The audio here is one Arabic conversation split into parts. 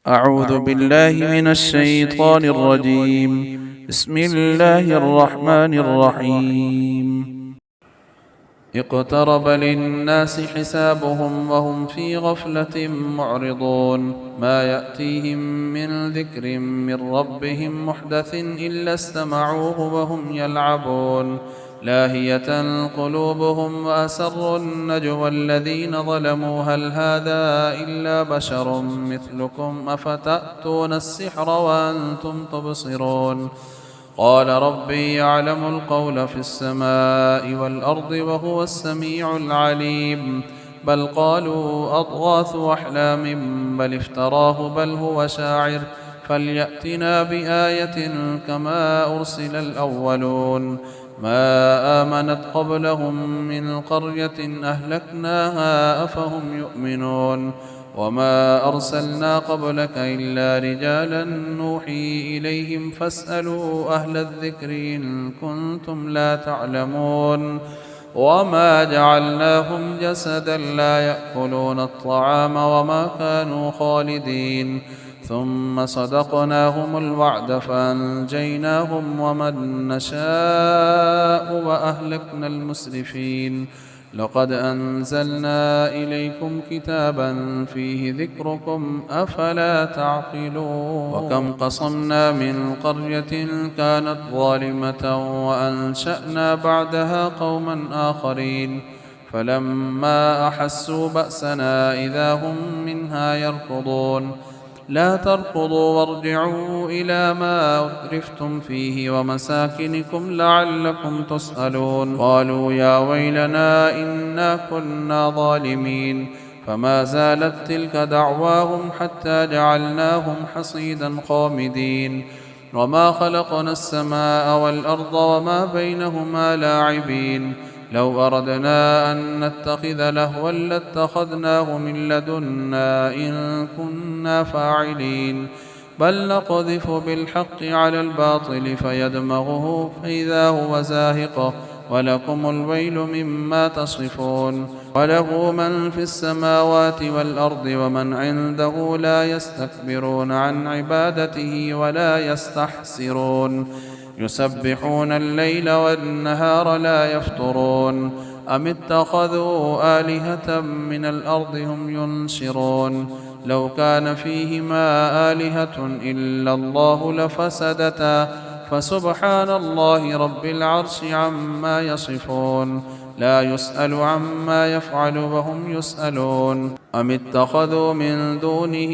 أعوذ بالله من الشيطان الرجيم. بسم الله الرحمن الرحيم. اقترب للناس حسابهم وهم في غفلة معرضون. ما يأتيهم من ذكر من ربهم محدث إلا استمعوه وهم يلعبون. لاهية قلوبهم وأسروا النجوى الذين ظلموا هل هذا إلا بشر مثلكم أفتأتون السحر وأنتم تبصرون. قال ربي يعلم القول في السماء والأرض وهو السميع العليم. بل قالوا أضغاث أحلام بل افتراه بل هو شاعر فليأتنا بآية كما أرسل الأولون. ما آمنت قبلهم من قرية أهلكناها أفهم يؤمنون. وما أرسلنا قبلك إلا رجالا نوحي إليهم فاسألوا أهل الذكر إن كنتم لا تعلمون. وما جعلناهم جسدا لا يأكلون الطعام وما كانوا خالدين. ثم صدقناهم الوعد فأنجيناهم ومن نشاء وأهلكنا المسرفين. لقد أنزلنا إليكم كتابا فيه ذكركم أفلا تعقلون. وكم قصمنا من قرية كانت ظالمة وأنشأنا بعدها قوما آخرين فلما أحسوا بأسنا إذا هم منها يركضون. لا تركضوا وارجعوا إلى ما أترفتم فيه ومساكنكم لعلكم تسألون. قالوا يا ويلنا إنا كنا ظالمين. فما زالت تلك دعواهم حتى جعلناهم حصيدا خامدين. وما خلقنا السماء والأرض وما بينهما لاعبين. لو أردنا أن نتخذ لهوا لاتخذناه من لدنا إن كنا فاعلين. بل نقذف بالحق على الباطل فيدمغه فإذا هو زاهق ولكم الويل مما تصفون. وله من في السماوات والأرض ومن عنده لا يستكبرون عن عبادته ولا يستحسرون. يسبحون الليل والنهار لا يفترون. أم اتخذوا آلهة من الأرض هم ينشرون. لو كان فيهما آلهة إلا الله لفسدتا فسبحان الله رب العرش عما يصفون. لا يسأل عما يفعل وهم يسألون. أم اتخذوا من دونه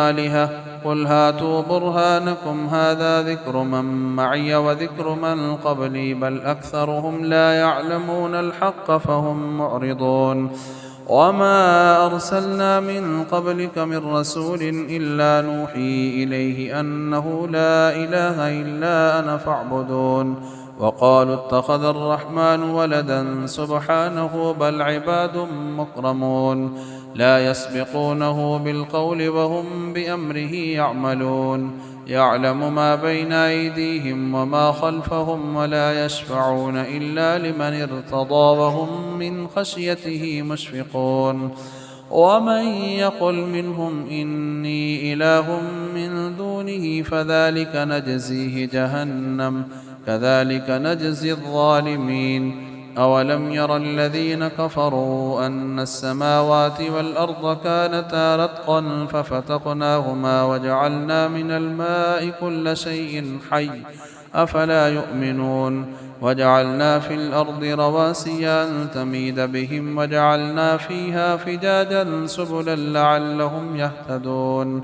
آلهة قل هاتوا برهانكم هذا ذكر من معي وذكر من قبلي بل أكثرهم لا يعلمون الحق فهم معرضون. وما أرسلنا من قبلك من رسول إلا نوحي إليه أنه لا إله إلا أنا فاعبدون. وقالوا اتخذ الرحمن ولدا سبحانه بل عباد مكرمون. لا يسبقونه بالقول وهم بأمره يعملون. يعلم ما بين أيديهم وما خلفهم ولا يشفعون إلا لمن ارتضى وهم من خشيته مشفقون. ومن يقل منهم إني إله من دونه فذلك نجزيه جهنم كذلك نجزي الظالمين. أولم ير الذين كفروا أن السماوات والأرض كانتا رتقا ففتقناهما وجعلنا من الماء كل شيء حي أفلا يؤمنون. وجعلنا في الأرض رواسي أن تميد بهم وجعلنا فيها فجاجا سبلا لعلهم يهتدون.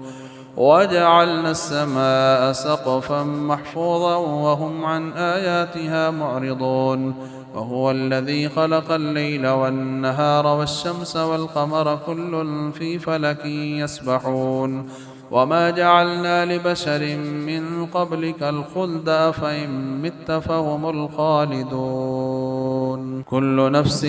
وجعلنا السماء سقفا محفوظا وهم عن آياتها معرضون. وهو الذي خلق الليل والنهار والشمس والقمر كل في فلك يسبحون. وما جعلنا لبشر من قبلك الخلد أفإن مت فهم الخالدون. كل نفس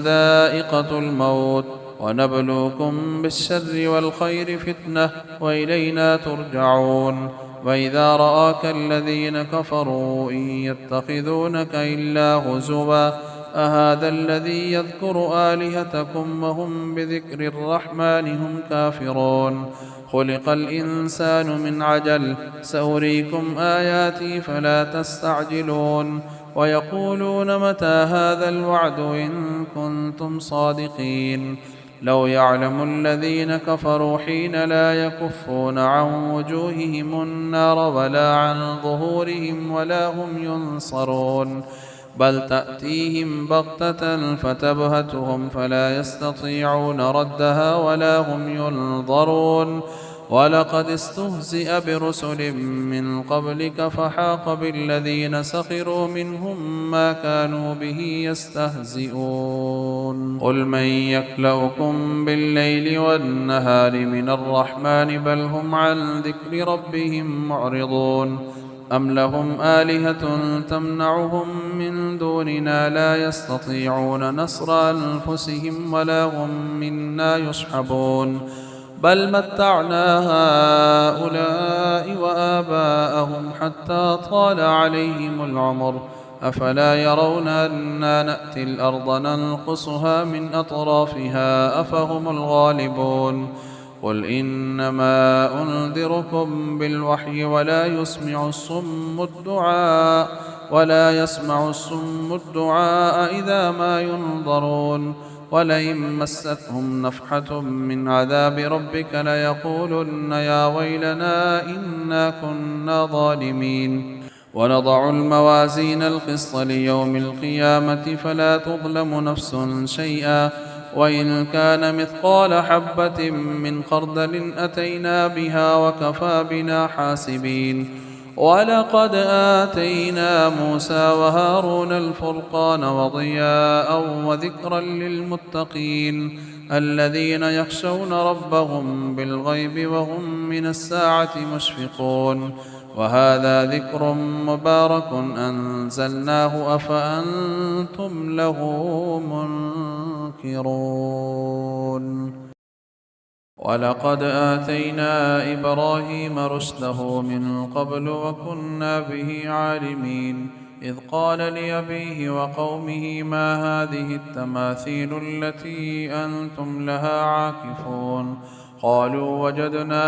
ذائقة الموت ونبلوكم بالشر والخير فتنة وإلينا ترجعون. وإذا رآك الذين كفروا إن يتخذونك إلا هزوا أهذا الذي يذكر آلهتكم وهم بذكر الرحمن هم كافرون. خلق الإنسان من عجل سأريكم آياتي فلا تستعجلون ويقولون متى هذا الوعد إن كنتم صادقين لو يعلم الذين كفروا حين لا يكفون عن وجوههم النار ولا عن ظهورهم ولا هم ينصرون بل تأتيهم بغتة فتبهتهم فلا يستطيعون ردها ولا هم ينظرون ولقد استهزئ برسل من قبلك فحاق بالذين سخروا منهم ما كانوا به يستهزئون قل من يكلؤكم بالليل والنهار من الرحمن بل هم عن ذكر ربهم معرضون أم لهم آلهة تمنعهم من دوننا لا يستطيعون نصر أنفسهم ولا هم منا يصحبون بل متعنا هؤلاء وآباءهم حتى طال عليهم العمر أفلا يرون أنا نأتي الأرض ننقصها من أطرافها أفهم الغالبون قل إنما أنذركم بالوحي ولا يسمع الصم الدعاء إذا ما ينظرون ولئن مستهم نفحة من عذاب ربك ليقولن يا ويلنا إنا كنا ظالمين ونضع الموازين القسط ليوم القيامة فلا تظلم نفس شيئا وإن كان مثقال حبة من خردل أتينا بها وكفى بنا حاسبين ولقد آتينا موسى وهارون الفرقان وضياء وذكرا للمتقين الذين يخشون ربهم بالغيب وهم من الساعة مشفقون وهذا ذكر مبارك أنزلناه أفأنتم له منكرون ولقد آتينا إبراهيم رشده من قبل وكنا به عالمين إذ قال لأبيه وقومه ما هذه التماثيل التي أنتم لها عاكفون قالوا وجدنا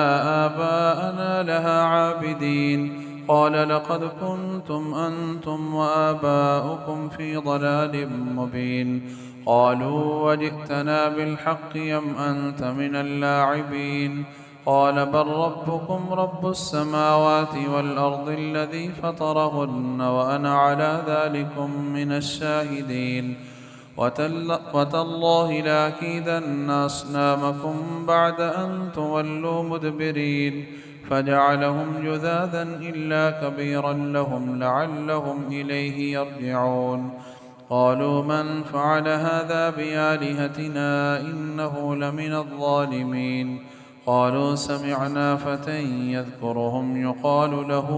آباءنا لها عابدين قال لقد كنتم أنتم وآباؤكم في ضلال مبين قالوا وجئتنا بالحق أم أنت من اللاعبين قال بل ربكم رب السماوات والأرض الذي فطرهن وأنا على ذلكم من الشاهدين وتالله لأكيدن أصنامكم بعد أن تولوا مدبرين فجعلهم جذاذا إلا كبيرا لهم لعلهم إليه يرجعون قالوا من فعل هذا بآلهتنا إنه لمن الظالمين قالوا سمعنا فتى يذكرهم يقال له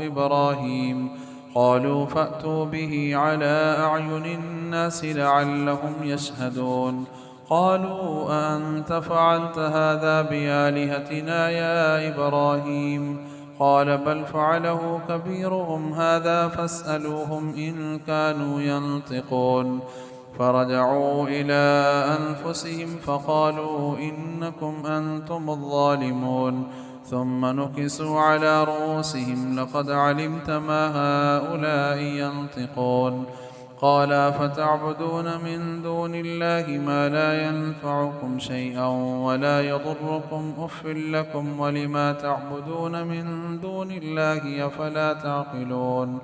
إبراهيم قالوا فأتوا به على أعين الناس لعلهم يشهدون قالوا أأنت فعلت هذا بآلهتنا يا إبراهيم قال بل فعله كبيرهم هذا فاسألوهم إن كانوا ينطقون فرجعوا إلى أنفسهم فقالوا إنكم أنتم الظالمون ثم نكسوا على رؤوسهم لقد علمت ما هؤلاء ينطقون قال فتعبدون من دون الله ما لا ينفعكم شيئا ولا يضركم أف لكم ولما تعبدون من دون الله أفلا تعقلون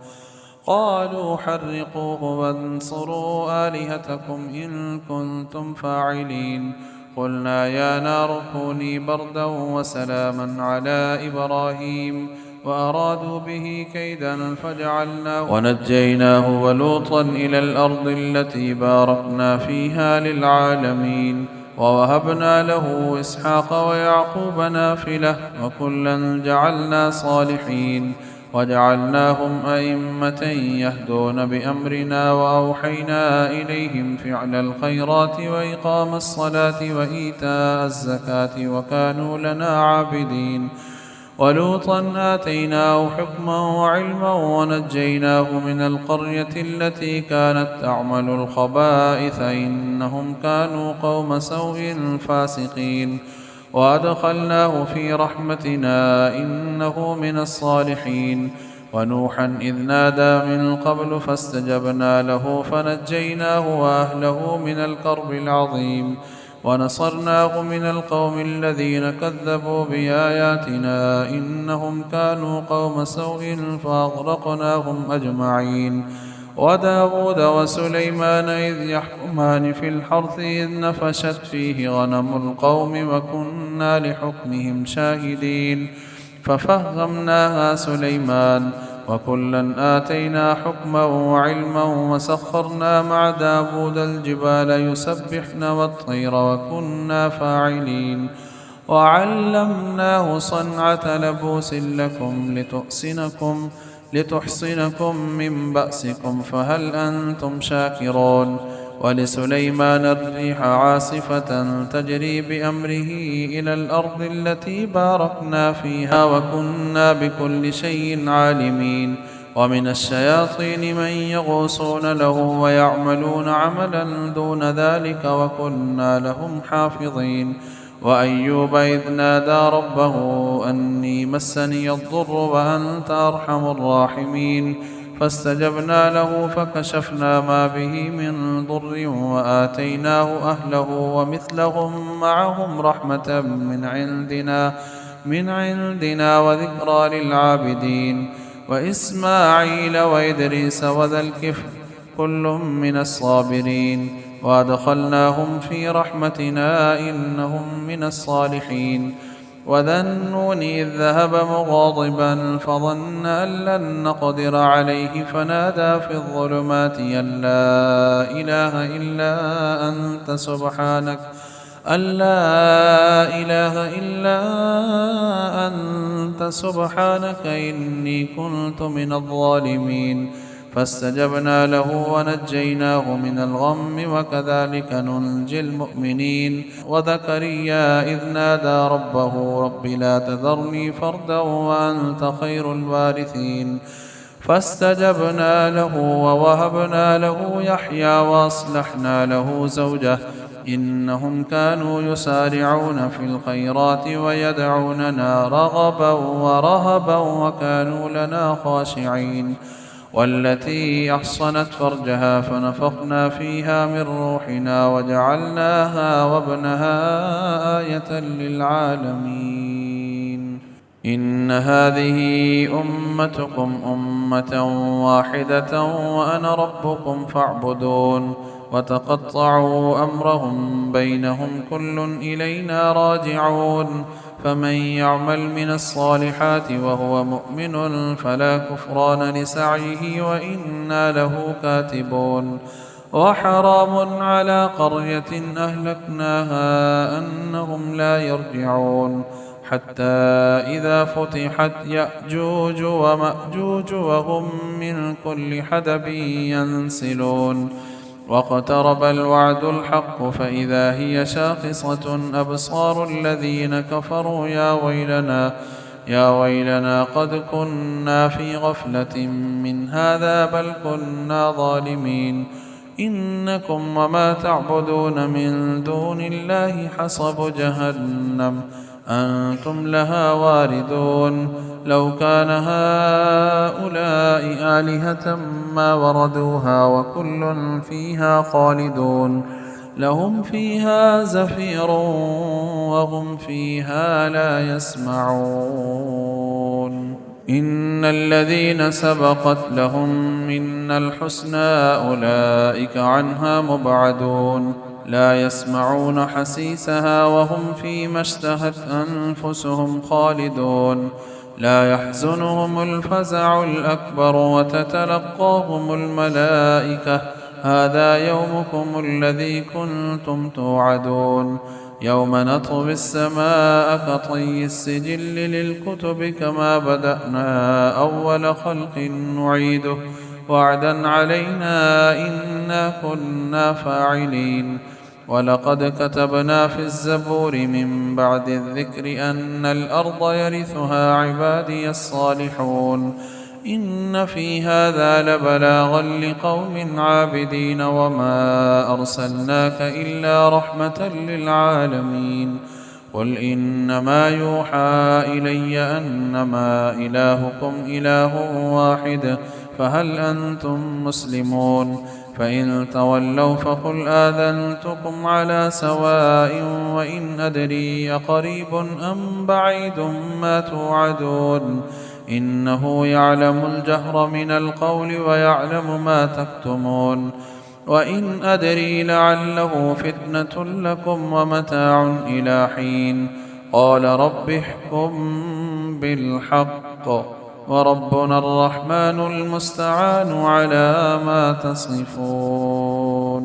قالوا حرقوه وانصروا آلهتكم إن كنتم فاعلين قلنا يا نار كوني بردا وسلاما على إبراهيم وأرادوا به كيدا فجعلناه ونجيناه ولوطا إلى الأرض التي باركنا فيها للعالمين ووهبنا له إسحاق ويعقوب نافلة وكلا جعلنا صالحين وجعلناهم أئمة يهدون بأمرنا وأوحينا إليهم فعل الخيرات وإقام الصلاة وإيتاء الزكاة وكانوا لنا عابدين ولوطا آتيناه حكما وعلما ونجيناه من القرية التي كانت تعمل الخبائث إنهم كانوا قوم سوء فاسقين وأدخلناه في رحمتنا إنه من الصالحين. ونوحا إذ نادى من قبل فاستجبنا له فنجيناه وأهله من الكرب العظيم ونصرناه من القوم الذين كذبوا بآياتنا إنهم كانوا قوم سوء فأغرقناهم أجمعين. وداود وسليمان إذ يحكمان في الحرث إذ نفشت فيه غنم القوم وكنا لحكمهم شاهدين ففهمناها سليمان وكلا آتينا حكما وعلما وسخرنا مع داود الجبال يسبحن والطير وكنا فاعلين. وعلمناه صنعة لبوس لكم لتحصنكم من بأسكم فهل أنتم شاكرون. ولسليمان الريح عاصفة تجري بأمره إلى الأرض التي باركنا فيها وكنا بكل شيء عالمين. ومن الشياطين من يغوصون له ويعملون عملا دون ذلك وكنا لهم حافظين. وأيوب إذ نادى ربه أني مسني الضر وأنت أرحم الراحمين فاستجبنا له فكشفنا ما به من ضر وآتيناه أهله ومثلهم معهم رحمة من عندنا وذكرى للعابدين. وإسماعيل وإدريس وذا الكفل كل من الصابرين وأدخلناهم في رحمتنا إنهم من الصالحين. وذا النون إذ ذهب مغاضبا فظن أن لن نقدر عليه فنادى في الظلمات أن لا إله إلا أنت سبحانك إني كنت من الظالمين. فاستجبنا له ونجيناه من الغم وكذلك ننجي المؤمنين. وزكريا إذ نادى ربه رب لا تذرني فردا وأنت خير الوارثين فاستجبنا له ووهبنا له يحيى وأصلحنا له زوجه إنهم كانوا يسارعون في الخيرات ويدعوننا رغبا ورهبا وكانوا لنا خاشعين. والتي أحصنت فرجها فنفخنا فيها من روحنا وجعلناها وابنها آية للعالمين. إن هذه أمتكم أمة واحدة وأنا ربكم فاعبدون. وتقطعوا أمرهم بينهم كل إلينا راجعون. فمن يعمل من الصالحات وهو مؤمن فلا كفران لسعيه وإنا له كاتبون. وحرام على قرية أهلكناها أنهم لا يرجعون حتى إذا فتحت يأجوج ومأجوج وهم من كل حدب ينسلون. واقترب الوعد الحق فإذا هي شاخصة أبصار الذين كفروا يا ويلنا قد كنا في غفلة من هذا بل كنا ظالمين. إنكم وما تعبدون من دون الله حصب جهنم أنتم لها واردون. لو كان هؤلاء آلهة ما وردوها وكل فيها خالدون. لهم فيها زفير وهم فيها لا يسمعون. إن الذين سبقت لهم منا الحسنى أولئك عنها مبعدون لا يسمعون حسيسها وهم فيما اشتهت أنفسهم خالدون. لا يحزنهم الفزع الأكبر وتتلقاهم الملائكة هذا يومكم الذي كنتم توعدون. يوم نطوي السماء كطي السجل للكتب كما بدأنا أول خلق نعيده وعدا علينا إنا كنا فاعلين. ولقد كتبنا في الزبور من بعد الذكر أن الأرض يرثها عبادي الصالحون. إن في هذا لبلاغا لقوم عابدين وما أرسلناك إلا رحمة للعالمين. قل إنما يوحى إلي أنما إلهكم إله واحد فهل أنتم مسلمون؟ فإن تولوا فقل آذنتكم على سواء وإن أدري أقريب أم بعيد ما توعدون إنه يعلم الجهر من القول ويعلم ما تكتمون وإن أدري لعله فتنة لكم ومتاع إلى حين قال رب احكم بالحق وربنا الرحمن المستعان على ما تصفون.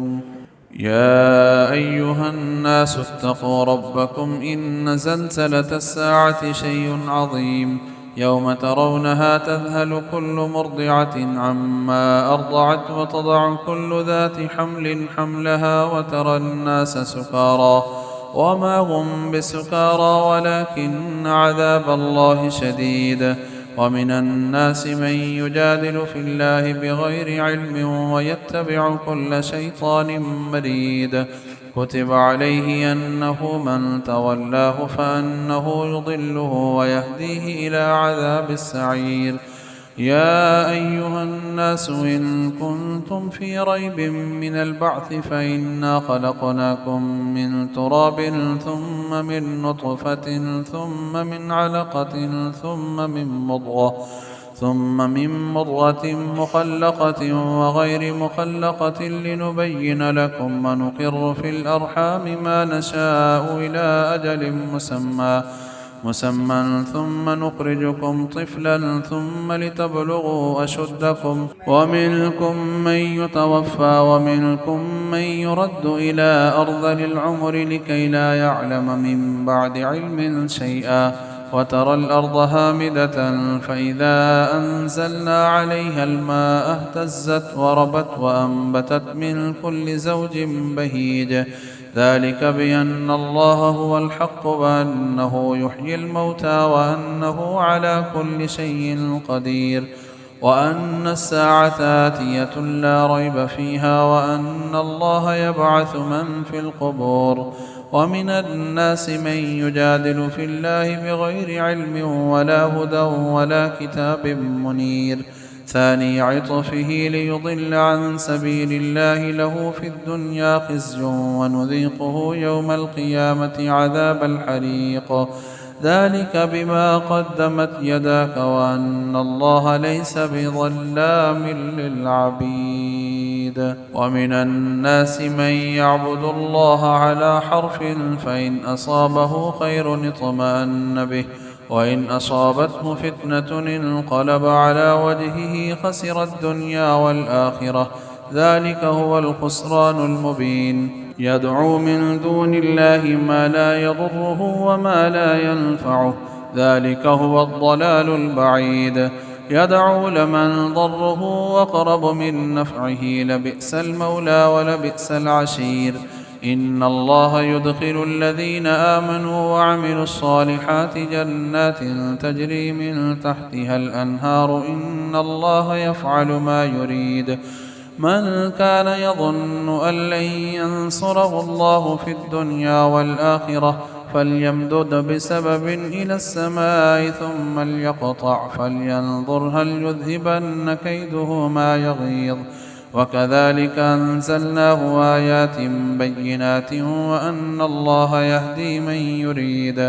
يا أيها الناس اتقوا ربكم إن زلزلة الساعة شيء عظيم يوم ترونها تذهل كل مرضعة عما أرضعت وتضع كل ذات حمل حملها وترى الناس سكارى وما هم بسكارى ولكن عذاب الله شديد. ومن الناس من يجادل في الله بغير علم ويتبع كل شيطان مريد كتب عليه أنه من تولاه فأنه يضله ويهديه إلى عذاب السعير. يا أيها الناس إن كنتم في ريب من البعث فإنا خلقناكم من تراب ثم من نطفة ثم من علقة ثم من مضغة مخلقة وغير مخلقة لنبين لكم ونقر في الأرحام ما نشاء إلى أجل مسمى ثم نخرجكم طفلا ثم لتبلغوا أشدكم ومنكم من يتوفى ومنكم من يرد إلى أرذل العمر لكي لا يعلم من بعد علم شيئا وترى الأرض هامدة فإذا أنزلنا عليها الماء اهتزت وربت وأنبتت من كل زوج بهيج ذلك بأن الله هو الحق وأنه يحيي الموتى وأنه على كل شيء قدير وأن الساعة آتية لا ريب فيها وأن الله يبعث من في القبور. ومن الناس من يجادل في الله بغير علم ولا هدى ولا كتاب منير ثاني عطفه ليضل عن سبيل الله له في الدنيا خزي ونذيقه يوم القيامة عذاب الحريق ذلك بما قدمت يداك وأن الله ليس بظلام للعبيد. ومن الناس من يعبد الله على حرف فإن أصابه خير اطمأن به وإن أصابته فتنة انقلب على وجهه خسر الدنيا والآخرة ذلك هو الخسران المبين. يدعو من دون الله ما لا يضره وما لا ينفعه ذلك هو الضلال البعيد. يدعو لمن ضره أقرب من نفعه لبئس المولى ولبئس العشير. إن الله يدخل الذين آمنوا وعملوا الصالحات جنات تجري من تحتها الأنهار إن الله يفعل ما يريد. من كان يظن أن لن ينصره الله في الدنيا والآخرة فليمدد بسبب إلى السماء ثم ليقطع فلينظر هل يذهبن كيده ما يغيظ. وكذلك أنزلناه آيات بينات وأن الله يهدي من يريد.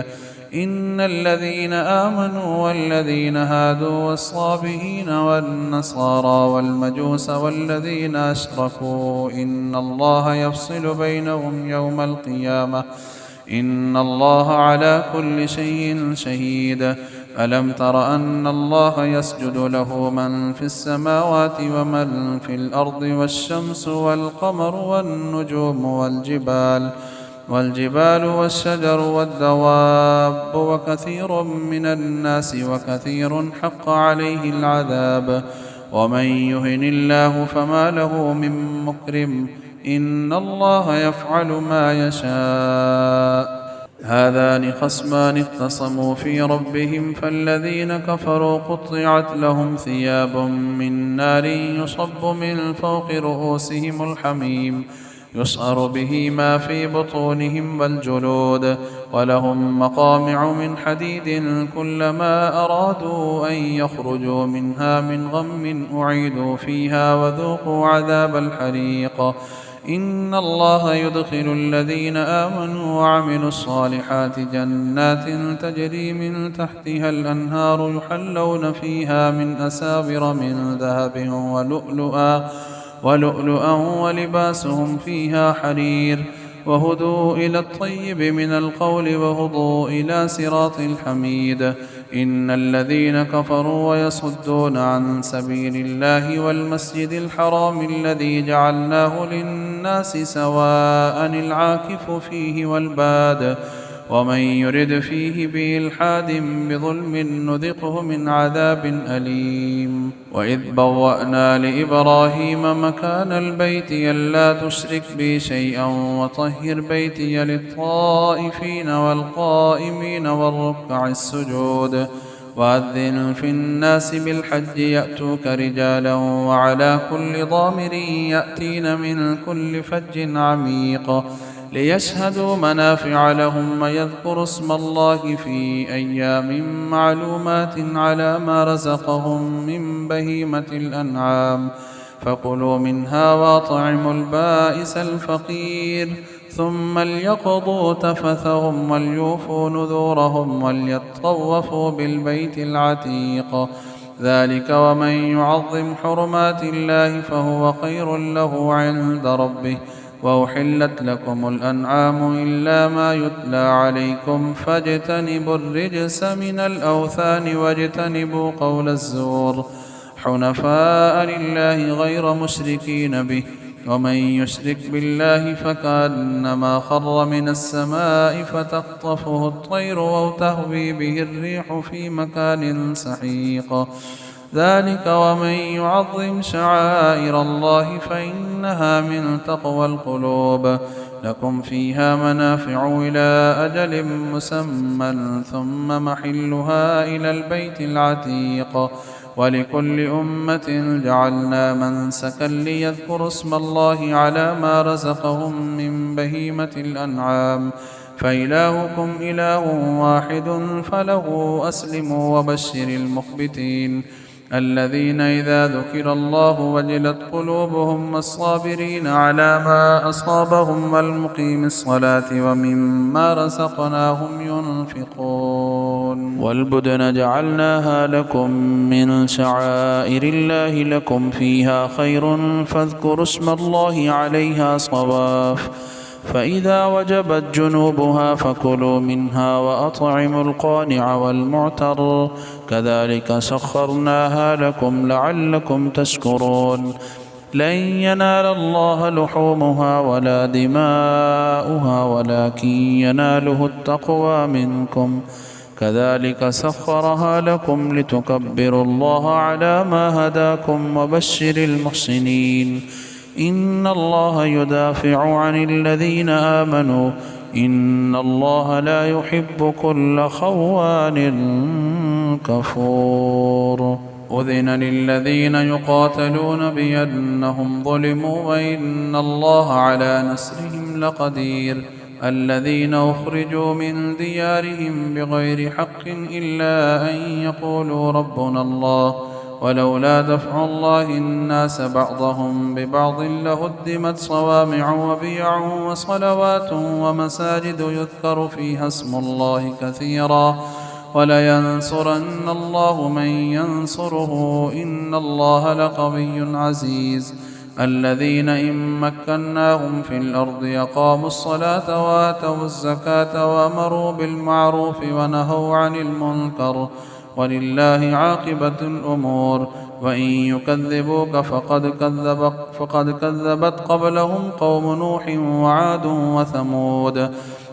إن الذين آمنوا والذين هادوا والصابئين والنصارى والمجوس والذين أشركوا إن الله يفصل بينهم يوم القيامة إن الله على كل شيء شهيد. ألم تر أن الله يسجد له من في السماوات ومن في الأرض والشمس والقمر والنجوم والجبال والشجر والدواب وكثير من الناس وكثير حق عليه العذاب ومن يهن الله فما له من مكرم إن الله يفعل ما يشاء. هذان خصمان اختصموا في ربهم فالذين كفروا قطعت لهم ثياب من نار يصب من فوق رؤوسهم الحميم يسعر به ما في بطونهم والجلود ولهم مقامع من حديد كلما أرادوا أن يخرجوا منها من غم أعيدوا فيها وذوقوا عذاب الحريق. إن الله يدخل الذين آمنوا وعملوا الصالحات جنات تجري من تحتها الأنهار يحلون فيها من أساور من ذهب ولؤلؤا ولباسهم فيها حرير. وهدوا إلى الطيب من القول وهدوا إلى صراط الحميد. إن الذين كفروا ويصدون عن سبيل الله والمسجد الحرام الذي جعلناه للناس سواء العاكف فيه والباد ومن يرد فيه بإلحاد بظلم نذقه من عذاب أليم. وإذ بوأنا لإبراهيم مكان البيت ألا تشرك بي شيئا وطهر بيتي للطائفين والقائمين والركع السجود. وأذن في الناس بالحج يأتوك رجالا وعلى كل ضامر يأتين من كل فج عميق ليشهدوا منافع لهم ويذكروا اسم الله في أيام معلومات على ما رزقهم من بهيمة الأنعام فكلوا منها وأطعموا البائس الفقير ثم ليقضوا تفثهم وليوفوا نذورهم وليطوفوا بالبيت العتيق. ذلك ومن يعظم حرمات الله فهو خير له عند ربه. وأحلت لكم الأنعام إلا ما يتلى عليكم فاجتنبوا الرجس من الأوثان واجتنبوا قول الزور حنفاء لله غير مشركين به. ومن يشرك بالله فكأنما خر من السماء فتخطفه الطير أو تهوي به الريح في مكان سحيق. ذلك ومن يعظم شعائر الله فإنها من تقوى القلوب. لكم فيها منافع إلى أجل مسمى ثم محلها إلى البيت العتيق. ولكل أمة جعلنا منسكا ليذكروا اسم الله على ما رزقهم من بهيمة الأنعام فإلهكم إله واحد فله أسلموا وبشر المخبتين الذين إذا ذكر الله وجلت قلوبهم والصابرين على ما أصابهم والمقيم الصلاة ومما رزقناهم ينفقون. والبدن جعلناها لكم من شعائر الله لكم فيها خير فاذكروا اسم الله عليها صواف فإذا وجبت جنوبها فكلوا منها وأطعموا القانع والمعتر كذلك سخرناها لكم لعلكم تشكرون. لن ينال الله لحومها ولا دماؤها ولكن يناله التقوى منكم كذلك سخرها لكم لتكبروا الله على ما هداكم وبشر المحسنين. إن الله يدافع عن الذين آمنوا إن الله لا يحب كل خوان كفور. أذن للذين يقاتلون بأنهم ظلموا وإن الله على نصرهم لقدير. الذين أخرجوا من ديارهم بغير حق إلا أن يقولوا ربنا الله ولولا دفع الله الناس بعضهم ببعض لهدمت صوامع وبيع وصلوات ومساجد يذكر فيها اسم الله كثيرا ولينصرن الله من ينصره إن الله لقوي عزيز. الذين إن مكناهم في الأرض يقاموا الصلاة وآتوا الزكاة وأمروا بالمعروف ونهوا عن المنكر ولله عاقبة الأمور. وإن يكذبوك فقد كذبت قبلهم قوم نوح وعاد وثمود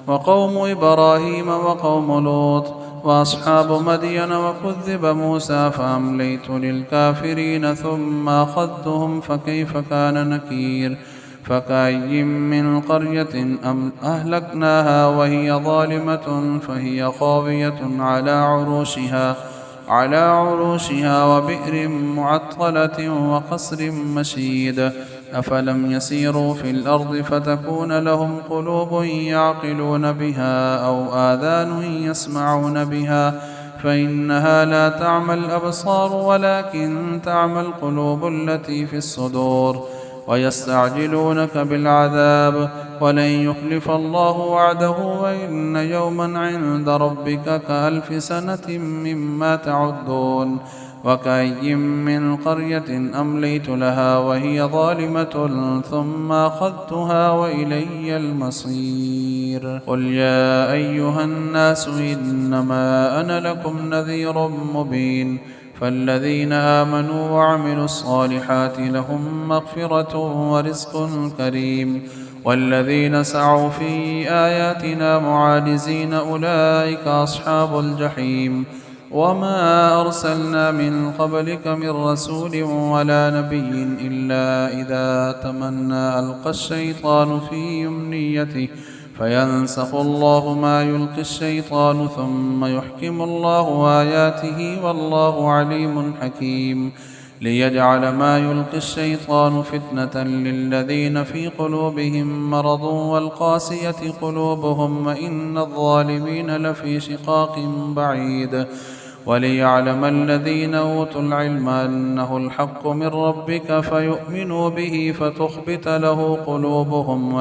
وقوم إبراهيم وقوم لوط وأصحاب مدين وكذب موسى فأمليت للكافرين ثم أخذتهم فكيف كان نكير. فكأي من قرية أهلكناها وهي ظالمة فهي خاوية على عروشها وبئر معطلة وقصر مشيد. أفلم يسيروا في الأرض فتكون لهم قلوب يعقلون بها أو آذان يسمعون بها فإنها لا تعمى الأبصار ولكن تعمى القلوب التي في الصدور ويستعجلونك بالعذاب ولن يخلف الله وعده وإن يوما عند ربك كألف سنة مما تعدون وكأي من قرية أمليت لها وهي ظالمة ثم أخذتها وإلي المصير قل يا أيها الناس إنما أنا لكم نذير مبين فالذين آمنوا وعملوا الصالحات لهم مغفرة ورزق كريم والذين سعوا في آياتنا معاجزين أولئك أصحاب الجحيم وما أرسلنا من قبلك من رسول ولا نبي إلا إذا تمنى ألقى الشيطان في يمنيته فينسخ الله ما يلقي الشيطان ثم يحكم الله آياته والله عليم حكيم ليجعل ما يلقي الشيطان فتنة للذين في قلوبهم مرض والقاسية قلوبهم وإن الظالمين لفي شقاق بعيد وليعلم الذين أوتوا العلم أنه الحق من ربك فيؤمنوا به فتخبت له قلوبهم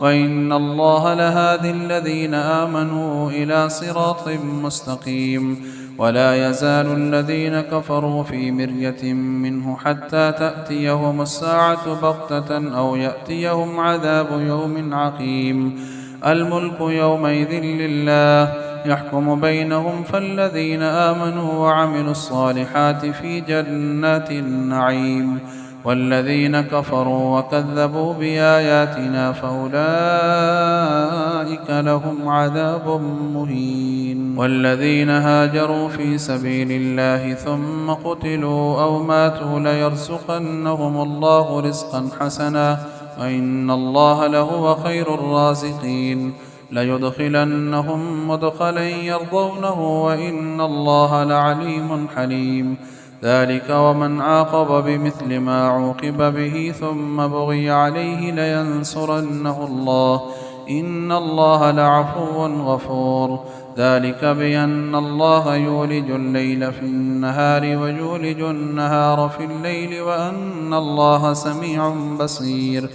وإن الله لهادي الذين آمنوا إلى صراط مستقيم ولا يزال الذين كفروا في مرية منه حتى تأتيهم الساعة بغتة أو يأتيهم عذاب يوم عقيم الملك يومئذ لله يحكم بينهم فالذين آمنوا وعملوا الصالحات في جنات النعيم والذين كفروا وكذبوا بآياتنا فأولئك لهم عذاب مهين والذين هاجروا في سبيل الله ثم قتلوا أو ماتوا ليرزقنهم الله رزقا حسنا وإن الله لهو خير الرازقين ليدخلنهم مدخلا يرضونه وإن الله لعليم حليم ذلك ومن عاقب بمثل ما عوقب به ثم بغي عليه لينصرنه الله إن الله لعفو غفور ذلك بأن الله يولج الليل في النهار ويولج النهار في الليل وأن الله سميع بصير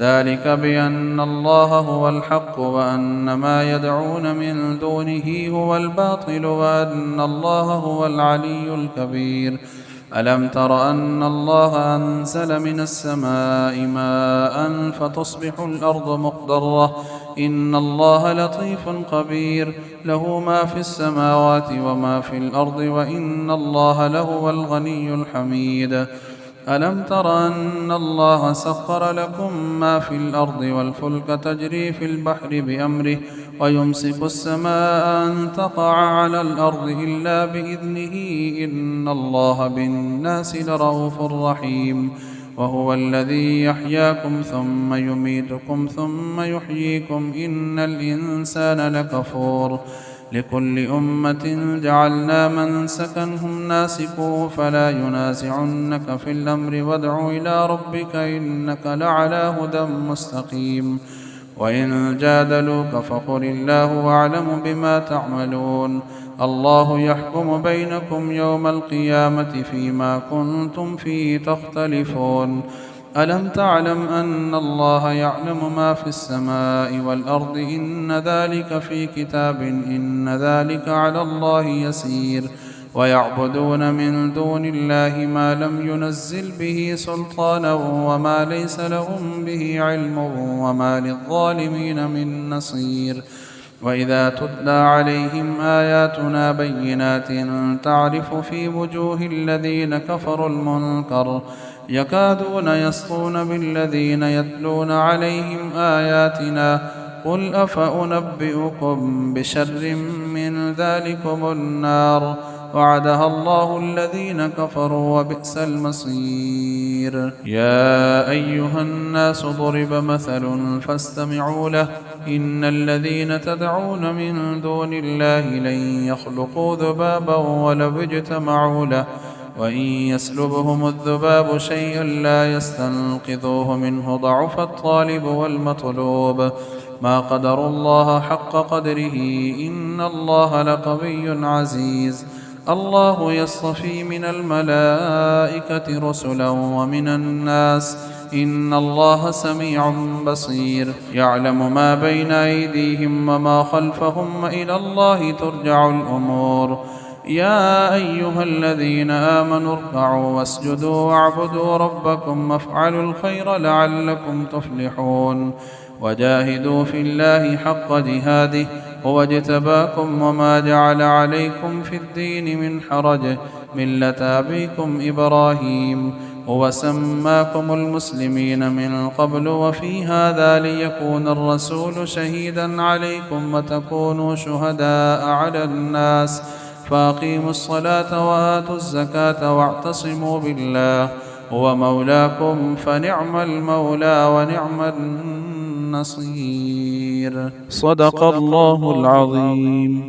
ذلك بأن الله هو الحق وأن ما يدعون من دونه هو الباطل وأن الله هو العلي الكبير ألم تر أن الله أنزل من السماء ماء فتصبح الأرض مخضرة إن الله لطيف خبير له ما في السماوات وما في الأرض وإن الله لهو الغني الحميد ألم تر أن الله سخر لكم ما في الأرض والفلك تجري في البحر بأمره ويمسك السماء أن تقع على الأرض إلا بإذنه إن الله بالناس لرؤوف رحيم وهو الذي يحياكم ثم يميتكم ثم يحييكم إن الإنسان لكفور لكل أمة جعلنا منسكا هم ناسكوه فلا ينازعنك في الأمر وادع إلى ربك إنك لعلى هدى مستقيم وإن جادلوك فقل الله أعلم بما تعملون الله يحكم بينكم يوم القيامة فيما كنتم فيه تختلفون ألم تعلم أن الله يعلم ما في السماء والأرض إن ذلك في كتاب إن ذلك على الله يسير ويعبدون من دون الله ما لم ينزل به سلطانا وما ليس لهم به علم وما للظالمين من نصير وإذا تتلى عليهم آياتنا بينات تعرف في وجوه الذين كفروا المنكر يكادون يسطون بالذين يتلون عليهم آياتنا قل أفأنبئكم بشر من ذلكم النار وعدها الله الذين كفروا وبئس المصير يا أيها الناس ضرب مثل فاستمعوا له إن الذين تدعون من دون الله لن يخلقوا ذبابا ولو اجتمعوا له وإن يسلبهم الذباب شيئا لا يستنقذوه منه ضعف الطالب والمطلوب ما قدروا الله حق قدره إن الله لقوي عزيز الله يصطفي من الملائكة رسلا ومن الناس إن الله سميع بصير يعلم ما بين أيديهم وما خلفهم وإلى الله ترجع الأمور يا أيها الذين آمنوا اركعوا واسجدوا واعبدوا ربكم وافعلوا الخير لعلكم تفلحون وجاهدوا في الله حق جهاده هو اجتباكم وما جعل عليكم في الدين من حرج ملة أبيكم إبراهيم هو سماكم المسلمين من قبل وفي هذا ليكون الرسول شهيدا عليكم وتكونوا شهداء على الناس فأقيموا الصلاة وآتوا الزكاة واعتصموا بالله هو مولاكم فنعم المولى ونعم النصير صدق الله العظيم.